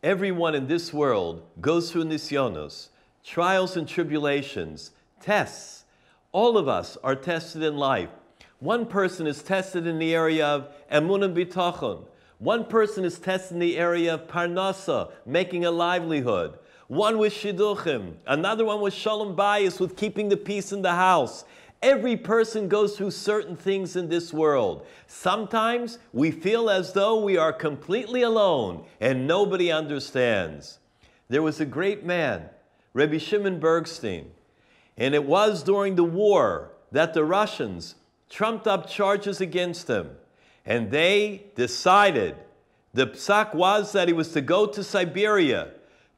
Everyone in this world goes through nisyonos, trials and tribulations, tests. All of us are tested in life. One person is tested in the area of emunah and bitachon. One person is tested in the area of parnasa, making a livelihood. One with shidduchim. Another one with shalom bayis, with keeping the peace in the house. Every person goes through certain things in this world. Sometimes we feel as though we are completely alone and nobody understands. There was a great man, Rabbi Shimon Bergstein, and it was during the war that the Russians trumped up charges against him. And they decided, the psak was that he was to go to Siberia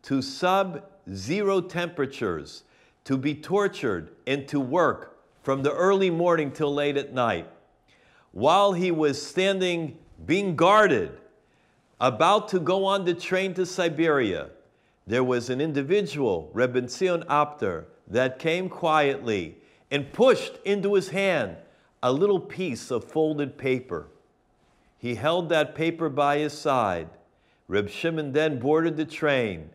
to sub-zero temperatures, to be tortured and to work from the early morning till late at night. While he was standing, being guarded, about to go on the train to Siberia, there was an individual, Rebbe Zion Apter, that came quietly and pushed into his hand a little piece of folded paper. He held that paper by his side. Reb Shimon then boarded the train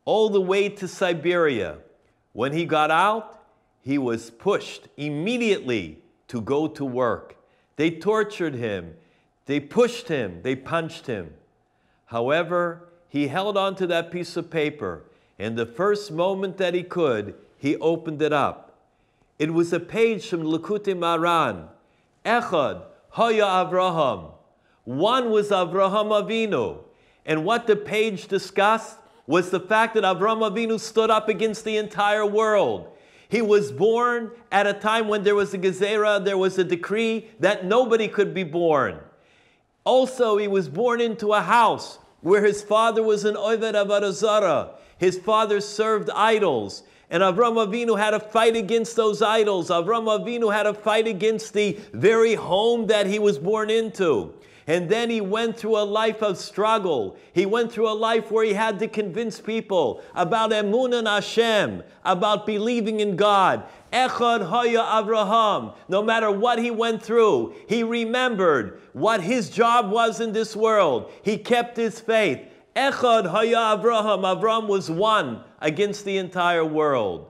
all the way to Siberia. When he got out, he was pushed immediately to go to work. They tortured him, they pushed him, they punched him. However, he held on to that piece of paper, and the first moment that he could, he opened it up. It was a page from Likutei Moharan. Echad Haya Avraham. One was Avraham Avinu. And what the page discussed was the fact that Avraham Avinu stood up against the entire world. He was born at a time when there was a gezerah, there was a decree that nobody could be born. Also, he was born into a house where his father was an Oved Avodah Zarah. His father served idols. And Avraham Avinu had to fight against those idols. Avraham Avinu had to fight against the very home that he was born into. And then he went through a life of struggle. He went through a life where he had to convince people about emunah in Hashem, about believing in God. Echad Haya Avraham. No matter what he went through, he remembered what his job was in this world. He kept his faith. Echad Haya Avraham. Avraham was one against the entire world.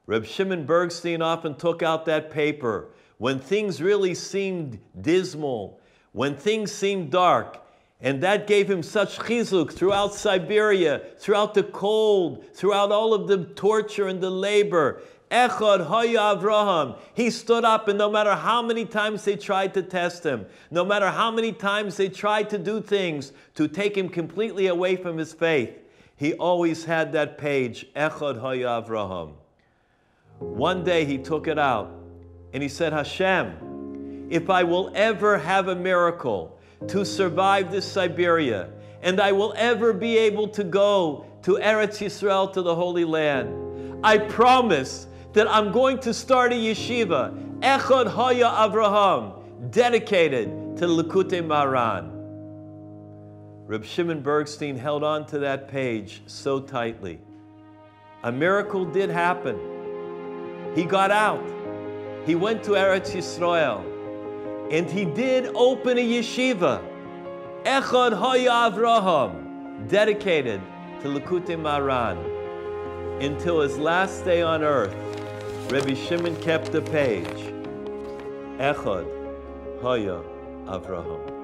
Reb Shimon Bergstein often took out that paper when things really seemed dismal, when things seemed dark, and that gave him such chizuk throughout Siberia, throughout the cold, throughout all of the torture and the labor. Echad Haya Avraham. He stood up, and no matter how many times they tried to test him, no matter how many times they tried to do things to take him completely away from his faith, he always had that page, Echad Haya Avraham. One day he took it out, and he said, Hashem, if I will ever have a miracle to survive this Siberia, and I will ever be able to go to Eretz Yisrael, to the Holy Land, I promise that I'm going to start a yeshiva, Echad Haya Avraham, dedicated to Likutei Moharan. Reb Shimon Bergstein held on to that page so tightly. A miracle did happen. He got out. He went to Eretz Yisrael. And he did open a yeshiva, Echad Haya Avraham, dedicated to Likutei Moharan. Until his last day on earth, Rabbi Shimon kept the page, Echad Haya Avraham.